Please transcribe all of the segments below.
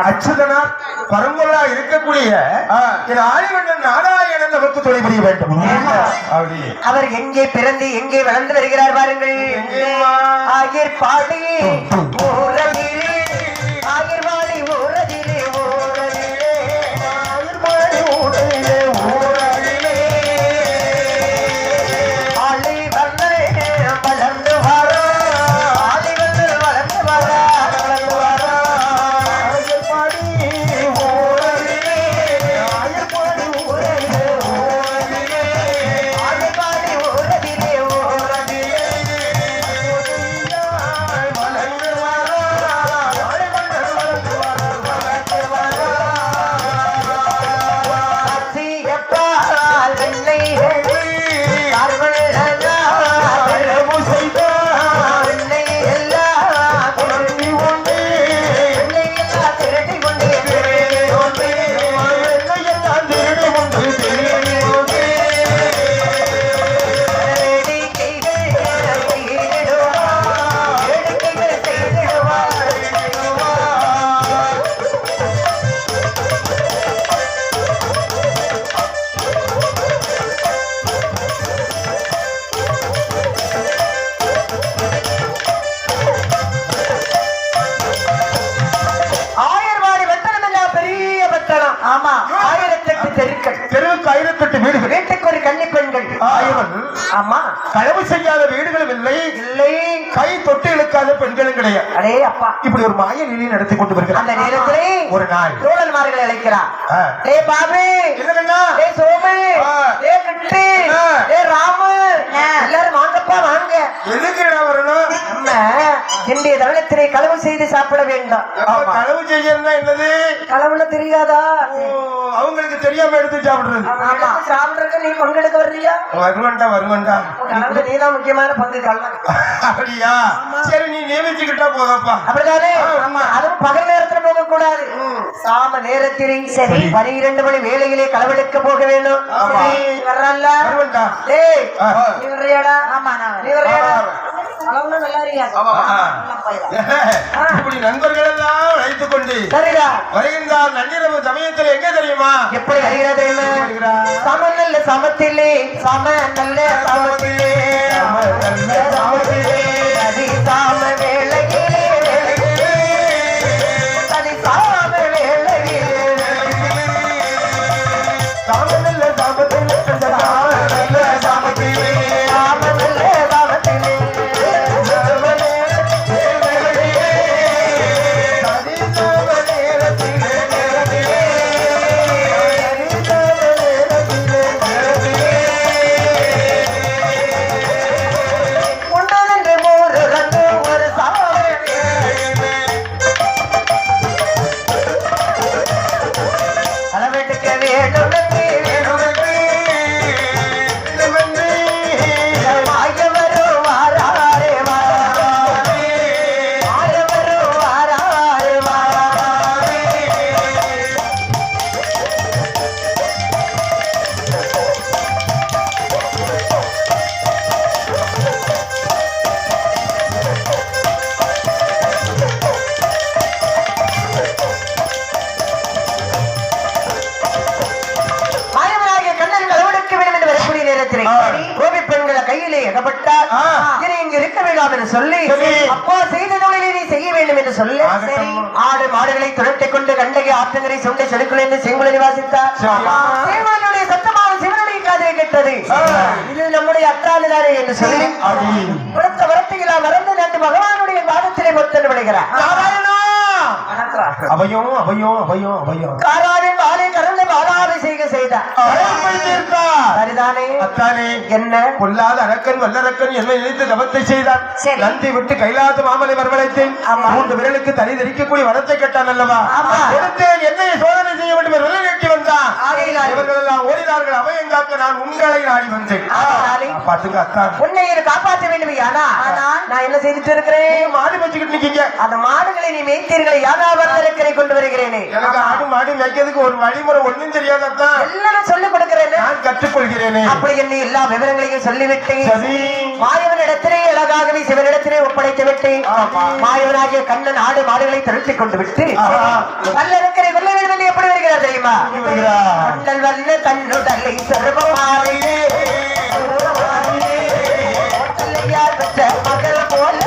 அச்சுதனார் பரம்பொருளா இருக்கக்கூடிய ஆதிவண்ணன் நாராயணன் நமக்கு துணை புரிய வேண்டும். அவர் எங்கே பிறந்து எங்கே வளர்ந்து வருகிறார் பாருங்கள். ஆயர்பாடி ஊரதிலே ஆயர்பாடி ஊரதிலே ஊரதிலே ஆயர்பாடி ஊரதிலே ஊரதிலே ஆளை வந்த வளர்ந்து வர ஆளை வந்து வளர்ந்து வர வளர்ந்து வர ஆயர்பாடி ஊரதிலே ஆயர்பாடி ஊரதிலே ஊரதிலே ஆயர்பாடி ஊரதிலே ஊரதிலே ஆமா 1008 தெருக்கள் தெருவுக்கு 1008 வீடுகள் வீட்டுக்கு ஒரு கன்னி பெண்கள் ஆமா களவு செய்யாத வீடுகளும் இல்லை இல்லை கை தொட்டு இழுக்காத பெண்களும் கிடையாது. அடே அப்பா இப்படி ஒரு மாய நிலை நடத்தி கொண்டு வருகிறார். அந்த நேரத்திலே ஒரு நாள் தோழன்மார்களை அழைக்கிறார். டே பாபு என்னங்கண்ணா டே சோமு டே கிட்டு டே ராமு எல்லாரும் வாங்கப்பா வாங்க. எதுக்குடா வரணும்? நம்ம இன்றைய தருணத்திலே களவு செய்து சாப்பிட வேண்டாம். களவு செய்யறதா என்னது? களவுல தெரியாதா? அவங்களுக்கு தெரியாம எடுத்து சாப்பிடுறது. ஆமா சாப்பிடுறது நீ பங்கெடுக்க வர்றியா? வருவன்டா வருவன்டா. களவுல நீதான் முக்கியமான பங்கு கள்ளம். அப்படியா? சரி நீ நியமிச்சுக்கிட்டா போதப்பா. அப்படிதானே? ஆமா அதுவும் பகல் நேரத்துல போக கூடாது. சாம நேரத்திலே சரி 12 மணி வேளையிலே களவெடுக்க போக வேண்டும். வர்றல்ல? வருவன்டா. டேய் நீ வர்றியாடா? ஆமா நான் நீ வர்றியாடா? களவுல நல்லா இருக்கியா? இப்படி நண்பர்கள் எல்லாம் அழைத்துக் கொண்டு சரிடா வருகின்றார். நள்ளிரவு சமயத்தில் எங்க தெரியுமா? எப்படி வருகிறது? சமநல்ல சமத்திலே சம நல்ல சமத்திலே சம நல்ல சமத்திலே அதி சாம வேளையிலே அதி சாம வேளையிலே சாம நல்ல சமத்திலே சாம நல்ல சமத்திலே சாம நல்ல சமத்திலே கோபி பெண்களை கையிலே எகப்பட்டார். இங்கு இருக்க வேண்டாம் என்று சொல்லி அப்பா செய்த தொழிலை நீ செய்ய வேண்டும் என்று சொல்லி ஆடு மாடுகளை துரட்டிக் கொண்டு கண்டகை ஆற்றங்கரை சொண்டை செடுக்குள் என்று செங்குளை வாசித்தார். சிவனுடைய சத்தமாக சிவனுடைய காதிலே கேட்டது. இது நம்முடைய அத்தானுதானே என்று சொல்லி புறத்த வரத்தையிலா மறந்து நட்டு பகவானுடைய பாதத்திலே மொத்தம் விடுகிறார். அவையும் அவையும் அவையும் அவையும் காராவின் வாழை கருளை பாலாபிஷேக செய்தார். சரிதானே? அத்தானே என்ன பொல்லாத அரக்கன் வல்லரக்கன் என்னை நினைத்து தவத்தை செய்தான். நந்தி விட்டு கைலாத மாமலை வரவழைத்தேன். 3 விரலுக்கு தனி தெரிக்கக்கூடிய வரத்தை கேட்டான் அல்லவா? கொடுத்தேன். என்னை சோதனை செய்ய வேண்டும் என்று விரல் வந்தான். இவர்கள் எல்லாம் ஓடினார்கள். அவையும் காக்க நான் உங்களை நாடி வந்தேன். பாத்துங்க அத்தான் உன்னை காப்பாற்ற வேண்டும். நான் என்ன செய்துட்டு இருக்கிறேன்? மாடு வச்சுக்கிட்டு நிக்கீங்க. அந்த மாடுகளை நீ மேய்த்தீர்களை யாராவர்களை கொண்டு வருகிறேனே. எனக்கு ஆடு மாடு மேய்க்கிறதுக்கு ஒரு வழிமுறை ஒண்ணும் தெரியாதான். எல்லாரும் சொல்லிக் கொடுக்கிறேன். நான் கற்றுக்கொள்கிறேனே. அப்படி என்ன எல்லா விவரங்களையும் சொல்லிவிட்டேன். சரி. மாயவனிடத்திலே அழகாகவே சிவனிடத்திலே ஒப்படைத்து விட்டேன். மாயவனாகிய கண்ணன் ஆடு மாடுகளை தடுத்துக் கொண்டு விட்டு வல்லரக்கரை வெல்ல வேண்டும் என்று எப்படி வருகிறார் தெரியுமா? கண்ணன் வல்ல தன்னுடலை சர்வமாரிலே யார் பெற்ற மகள் போல்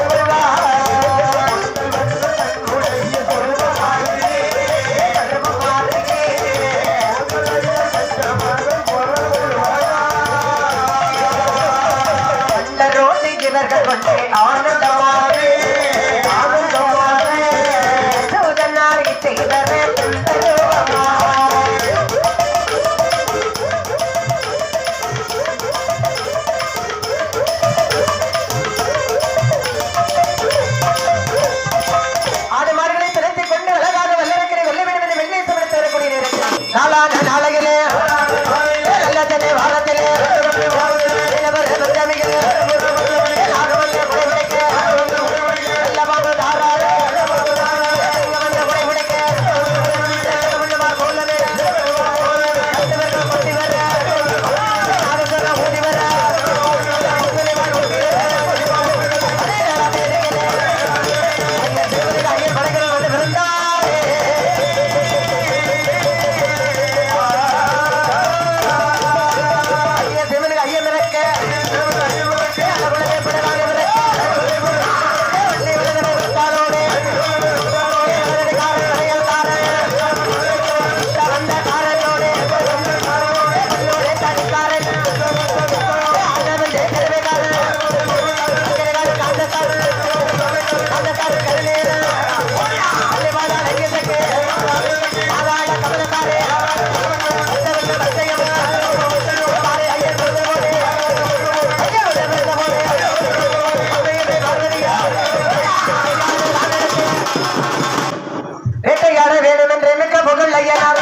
இவர்கள் கொண்டே ஆனந்தமாவே ஆனந்தமாவே சூதனாரி செய்தவே ஆடு மாடுகளை திறத்திக் கொண்டு அழகாக வல்லரக்கரை வெல்ல வேண்டும் என்று வெள்ளேசம் எடுத்து வரக்கூடிய நேரத்தில் நாளான நாளையிலே நல்லதனே வாரத்திலே வேட்டையாட வேண்டும் என்று மிக்க புகழ் ஐயனார்